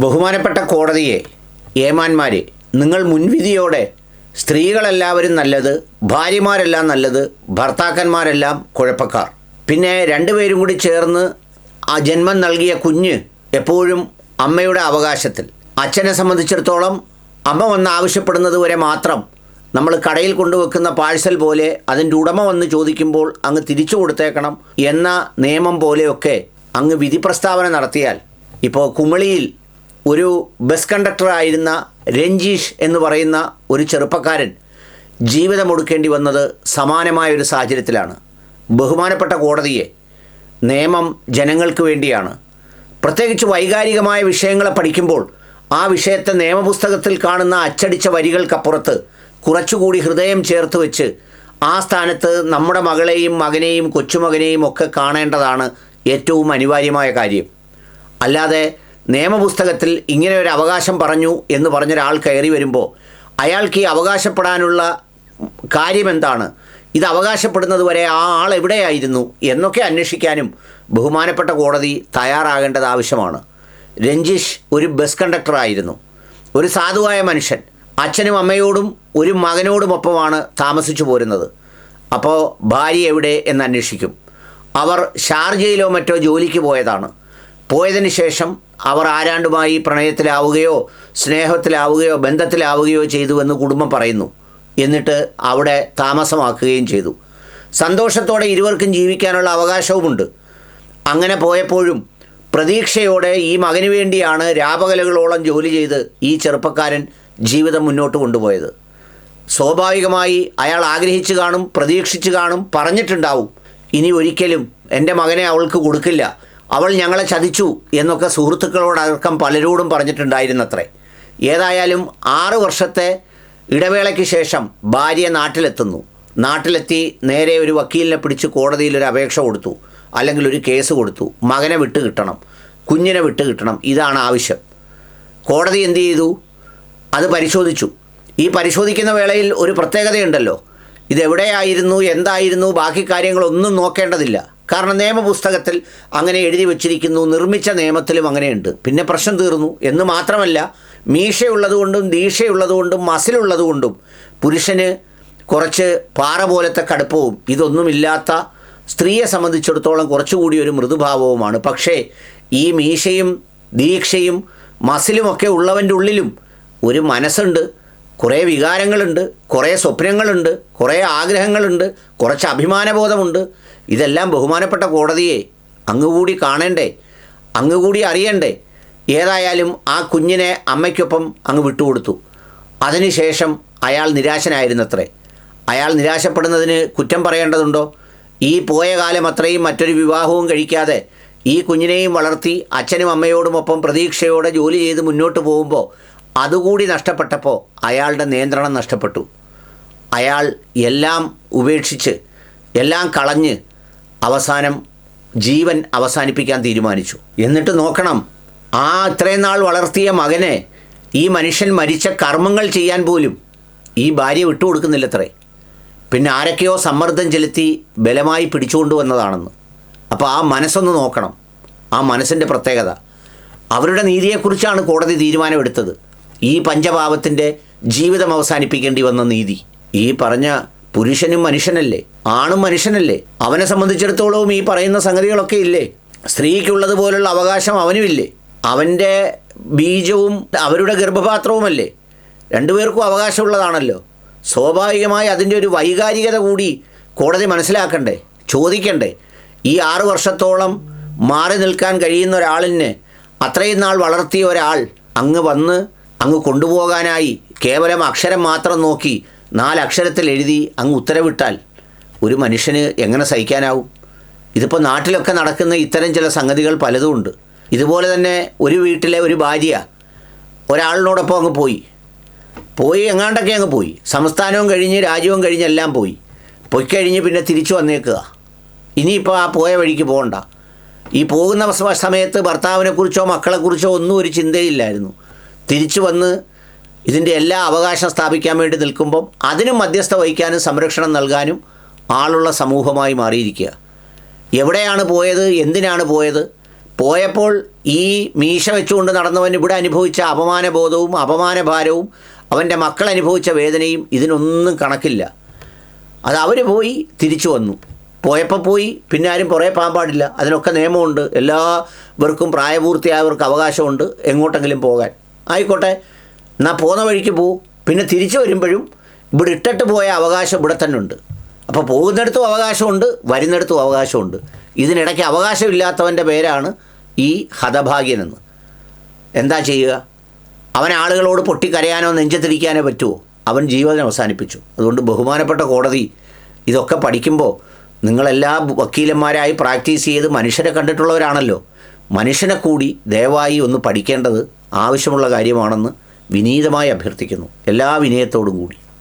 ബഹുമാനപ്പെട്ട കോടതിയെ, ഏമാന്മാരെ, നിങ്ങൾ മുൻവിധിയോടെ സ്ത്രീകളെല്ലാവരും നല്ലത്, ഭാര്യമാരെല്ലാം നല്ലത്, ഭർത്താക്കന്മാരെല്ലാം കുഴപ്പക്കാർ, പിന്നെ രണ്ടുപേരും കൂടി ചേർന്ന് ആ ജന്മം നൽകിയ കുഞ്ഞ് എപ്പോഴും അമ്മയുടെ അവകാശത്തിൽ. അച്ഛനെ സംബന്ധിച്ചിടത്തോളം അമ്മ വന്ന് ആവശ്യപ്പെടുന്നത് വരെ മാത്രം നമ്മൾ കടയിൽ കൊണ്ടുവെക്കുന്ന പാഴ്സൽ പോലെ അതിൻ്റെ ഉടമ വന്ന് ചോദിക്കുമ്പോൾ അങ്ങ് തിരിച്ചു കൊടുത്തേക്കണം എന്ന നിയമം പോലെയൊക്കെ അങ്ങ് വിധി പ്രസ്താവന നടത്തിയാൽ, ഇപ്പോൾ കുമളിയിൽ ഒരു ബസ് കണ്ടക്ടറായിരുന്ന രഞ്ജീഷ് എന്ന് പറയുന്ന ഒരു ചെറുപ്പക്കാരൻ ജീവിതമൊടുക്കേണ്ടി വന്നത് സമാനമായൊരു സാഹചര്യത്തിലാണ്. ബഹുമാനപ്പെട്ട കോടതിയെ, നിയമം ജനങ്ങൾക്ക് വേണ്ടിയാണ്. പ്രത്യേകിച്ച് വൈകാരികമായ വിഷയങ്ങളെ പഠിക്കുമ്പോൾ ആ വിഷയത്തെ നിയമപുസ്തകത്തിൽ കാണുന്ന അച്ചടിച്ച വരികൾക്കപ്പുറത്ത് കുറച്ചുകൂടി ഹൃദയം ചേർത്ത് വെച്ച് ആ സ്ഥാനത്ത് നമ്മുടെ മകളെയും മകനെയും കൊച്ചുമകനെയും ഒക്കെ കാണേണ്ടതാണ് ഏറ്റവും അനിവാര്യമായ കാര്യം. അല്ലാതെ നിയമപുസ്തകത്തിൽ ഇങ്ങനെ ഒരു അവകാശം പറഞ്ഞു എന്ന് പറഞ്ഞൊരാൾ കയറി വരുമ്പോൾ അയാൾക്ക് ഈ അവകാശപ്പെടാനുള്ള കാര്യമെന്താണ്, ഇത് അവകാശപ്പെടുന്നത് വരെ ആ ആൾ എവിടെയായിരുന്നു എന്നൊക്കെ അന്വേഷിക്കാനും ബഹുമാനപ്പെട്ട കോടതി തയ്യാറാകേണ്ടത് ആവശ്യമാണ്. രഞ്ജീഷ് ഒരു ബസ് കണ്ടക്ടറായിരുന്നു, ഒരു സാധുവായ മനുഷ്യൻ. അച്ഛനും അമ്മയോടും ഒരു മകനോടുമൊപ്പമാണ് താമസിച്ചു പോരുന്നത്. അപ്പോൾ ഭാര്യ എവിടെ എന്ന് അന്വേഷിക്കും. അവർ ഷാർജയിലോ മറ്റോ ജോലിക്ക് പോയതാണ്. പോയതിന് ശേഷം അവർ ആരാണ്ടുമായി പ്രണയത്തിലാവുകയോ സ്നേഹത്തിലാവുകയോ ബന്ധത്തിലാവുകയോ ചെയ്തുവെന്ന് കുടുംബം പറയുന്നു. എന്നിട്ട് അവിടെ താമസമാക്കുകയും ചെയ്തു. സന്തോഷത്തോടെ ഇരുവർക്കും ജീവിക്കാനുള്ള അവകാശവുമുണ്ട്. അങ്ങനെ പോയപ്പോഴും പ്രതീക്ഷയോടെ ഈ മകന് വേണ്ടിയാണ് രാപകലുകളോളം ജോലി ചെയ്ത് ഈ ചെറുപ്പക്കാരൻ ജീവിതം മുന്നോട്ട് കൊണ്ടുപോയത്. സ്വാഭാവികമായി അയാൾ ആഗ്രഹിച്ചു കാണും, പ്രതീക്ഷിച്ചു കാണും, പറഞ്ഞിട്ടുണ്ടാവും, ഇനി ഒരിക്കലും എൻ്റെ മകനെ അവൾക്ക് കൊടുക്കില്ല, അവൾ ഞങ്ങളെ ചതിച്ചു എന്നൊക്കെ സുഹൃത്തുക്കളോടടക്കം പലരോടും പറഞ്ഞിട്ടുണ്ടായിരുന്നത്രേ. ഏതായാലും 6 വർഷത്തെ ഇടവേളയ്ക്ക് ശേഷം ഭാര്യ നാട്ടിലെത്തുന്നു. നാട്ടിലെത്തി നേരെ ഒരു വക്കീലിനെ പിടിച്ച് കോടതിയിൽ ഒരു അപേക്ഷ കൊടുത്തു, അല്ലെങ്കിൽ ഒരു കേസ് കൊടുത്തു. മകനെ വിട്ട് കിട്ടണം, കുഞ്ഞിനെ വിട്ട് കിട്ടണം, ഇതാണ് ആവശ്യം. കോടതി എന്ത് ചെയ്തു? അത് പരിശോധിച്ചു. ഈ പരിശോധിക്കുന്ന വേളയിൽ ഒരു പ്രത്യേകതയുണ്ടല്ലോ, ഇതെവിടെയായിരുന്നു, എന്തായിരുന്നു, ബാക്കി കാര്യങ്ങളൊന്നും നോക്കേണ്ടതില്ല. കാരണം നിയമപുസ്തകത്തിൽ അങ്ങനെ എഴുതി വച്ചിരിക്കുന്നു, നിർമ്മിച്ച നിയമത്തിലും അങ്ങനെയുണ്ട്. പിന്നെ പ്രശ്നം തീർന്നു എന്ന് മാത്രമല്ല, മീശയുള്ളതുകൊണ്ടും ദീക്ഷയുള്ളതുകൊണ്ടും മസിലുള്ളതുകൊണ്ടും പുരുഷന് കുറച്ച് പാറ പോലത്തെ കടുപ്പവും ഇതൊന്നുമില്ലാത്ത സ്ത്രീയെ സംബന്ധിച്ചിടത്തോളം കുറച്ചുകൂടി ഒരു മൃദുഭാവവുമാണ്. പക്ഷേ ഈ മീശയും ദീക്ഷയും മസിലുമൊക്കെ ഉള്ളവൻ്റെ ഉള്ളിലും ഒരു മനസ്സുണ്ട്, കുറേ വികാരങ്ങളുണ്ട്, കുറേ സ്വപ്നങ്ങളുണ്ട്, കുറേ ആഗ്രഹങ്ങളുണ്ട്, കുറച്ച് അഭിമാനബോധമുണ്ട്. ഇതെല്ലാം ബഹുമാനപ്പെട്ട കോടതിയെ അങ്ങുകൂടി കാണണ്ടേ, അങ്ങുകൂടി അറിയണ്ടേ. ഏതായാലും ആ കുഞ്ഞിനെ അമ്മയ്ക്കൊപ്പം അങ്ങ് വിട്ടുകൊടുത്തു. അതിനുശേഷം അയാൾ നിരാശനായിരുന്നത്രേ. അയാൾ നിരാശപ്പെടുന്നതിന് കുറ്റം പറയേണ്ടതുണ്ടോ? ഈ പോയ കാലം അത്രയും മറ്റൊരു വിവാഹവും കഴിക്കാതെ ഈ കുഞ്ഞിനെയും വളർത്തി അച്ഛനും അമ്മയോടുമൊപ്പം പ്രതീക്ഷയോടെ ജോലി ചെയ്ത് മുന്നോട്ട് പോകുമ്പോൾ അതുകൂടി നഷ്ടപ്പെട്ടപ്പോൾ അയാളുടെ നിയന്ത്രണം നഷ്ടപ്പെട്ടു. അയാൾ എല്ലാം ഉപേക്ഷിച്ച് എല്ലാം കളഞ്ഞ് അവസാനം ജീവൻ അവസാനിപ്പിക്കാൻ തീരുമാനിച്ചു. എന്നിട്ട് നോക്കണം, ആ ഇത്രയും നാൾ വളർത്തിയ മകനെ ഈ മനുഷ്യൻ മരിച്ച കർമ്മങ്ങൾ ചെയ്യാൻ പോലും ഈ ഭാര്യ വിട്ടുകൊടുക്കുന്നില്ലത്രേ. പിന്നെ ആരൊക്കെയോ സമ്മർദ്ദം ചെലുത്തി ബലമായി പിടിച്ചുകൊണ്ടു വന്നതാണെന്ന്. അപ്പോൾ ആ മനസ്സൊന്ന് നോക്കണം, ആ മനസ്സിൻ്റെ പ്രത്യേകത. അവരുടെ നീതിയെക്കുറിച്ചാണ് കോടതി തീരുമാനമെടുത്തത്. ഈ പഞ്ചപാപത്തിൻ്റെ ജീവിതം അവസാനിപ്പിക്കേണ്ടി വന്ന നീതി. ഈ പറഞ്ഞ പുരുഷനും മനുഷ്യനല്ലേ, ആണും മനുഷ്യനല്ലേ, അവനെ സംബന്ധിച്ചിടത്തോളവും ഈ പറയുന്ന സംഗതികളൊക്കെ ഇല്ലേ? സ്ത്രീക്കുള്ളതുപോലുള്ള അവകാശം അവനുമില്ലേ? അവൻ്റെ ബീജവും അവരുടെ ഗർഭപാത്രവുമല്ലേ? രണ്ടുപേർക്കും അവകാശമുള്ളതാണല്ലോ. സ്വാഭാവികമായി അതിൻ്റെ ഒരു വൈകാരികത കൂടി കോടതി മനസ്സിലാക്കണ്ടേ, ചോദിക്കണ്ടേ? ഈ 6 വർഷത്തോളം മാറി നിൽക്കാൻ കഴിയുന്ന ഒരാളിനെ അത്രയും നാൾ വളർത്തിയ ഒരാൾ അങ്ങ് കൊണ്ടുപോകാനായി കേവലം അക്ഷരം മാത്രം നോക്കി 4 അക്ഷരത്തിൽ എഴുതി അങ്ങ് ഉത്തരവിട്ടാൽ ഒരു മനുഷ്യന് എങ്ങനെ സഹിക്കാനാവും? ഇതിപ്പോൾ നാട്ടിലൊക്കെ നടക്കുന്ന ഇത്തരം ചില സംഗതികൾ പലതുമുണ്ട്. ഇതുപോലെ തന്നെ ഒരു വീട്ടിലെ ഒരു ഭാര്യ ഒരാളിനോടൊപ്പം അങ്ങ് പോയി എങ്ങാണ്ടൊക്കെ അങ്ങ് പോയി, സംസ്ഥാനവും കഴിഞ്ഞ് രാജ്യവും കഴിഞ്ഞ് എല്ലാം പോയിക്കഴിഞ്ഞ് പിന്നെ തിരിച്ചു വന്നേക്കുക. ഇനിയിപ്പോൾ ആ പോയ വഴിക്ക് പോകണ്ട. ഈ പോകുന്ന സമയത്ത് ഭർത്താവിനെക്കുറിച്ചോ മക്കളെക്കുറിച്ചോ ഒന്നും ഒരു ചിന്തയില്ലായിരുന്നു. തിരിച്ചു വന്ന് ഇതിൻ്റെ എല്ലാ അവകാശം സ്ഥാപിക്കാൻ വേണ്ടി നിൽക്കുമ്പം അതിനും മധ്യസ്ഥ വഹിക്കാനും സംരക്ഷണം നൽകാനും ആളുള്ള സമൂഹമായി മാറിയിരിക്കുക. എവിടെയാണ് പോയത്, എന്തിനാണ് പോയത്, പോയപ്പോൾ ഈ മീശ വെച്ചുകൊണ്ട് നടന്നവൻ ഇവിടെ അനുഭവിച്ച അപമാനബോധവും അപമാനഭാരവും അവൻ്റെ മക്കൾ അനുഭവിച്ച വേദനയും ഇതിനൊന്നും കണക്കില്ല. അത് അവർ പോയി തിരിച്ചു വന്നു. പോയപ്പോൾ പോയി, പിന്നെ ആരും പുറകെ പോകാൻ പാടില്ല. അതിനൊക്കെ നിയമമുണ്ട്. എല്ലാവർക്കും പ്രായപൂർത്തിയായവർക്ക് അവകാശമുണ്ട് എങ്ങോട്ടെങ്കിലും പോകാൻ. ആയിക്കോട്ടെ, എന്നാൽ പോകുന്ന വഴിക്ക് പോവും. പിന്നെ തിരിച്ചു വരുമ്പോഴും ഇവിടെ ഇട്ടിട്ട് പോയ അവകാശം ഇവിടെ തന്നെ ഉണ്ട്. അപ്പോൾ പോകുന്നിടത്തും അവകാശമുണ്ട്, വരുന്നിടത്തും അവകാശമുണ്ട്. ഇതിനിടയ്ക്ക് അവകാശമില്ലാത്തവൻ്റെ പേരാണ് ഈ ഹതഭാഗ്യനെന്ന്. എന്താ ചെയ്യുക? അവൻ ആളുകളോട് പൊട്ടിക്കരയാനോ നെഞ്ചത്തിരിക്കാനോ പറ്റുമോ? അവൻ ജീവൻ അവസാനിപ്പിച്ചു. അതുകൊണ്ട് ബഹുമാനപ്പെട്ട കോടതി ഇതൊക്കെ പഠിക്കുമ്പോൾ നിങ്ങളെല്ലാ വക്കീലന്മാരായി പ്രാക്ടീസ് ചെയ്ത് മനുഷ്യരെ കണ്ടിട്ടുള്ളവരാണല്ലോ. മനുഷ്യനെ കൂടി ദയവായി ഒന്ന് പഠിക്കേണ്ടത് ആവശ്യമുള്ള കാര്യമാണെന്ന് വിനീതമായി അഭ്യർത്ഥിക്കുന്നു, എല്ലാ വിനയത്തോടും കൂടി.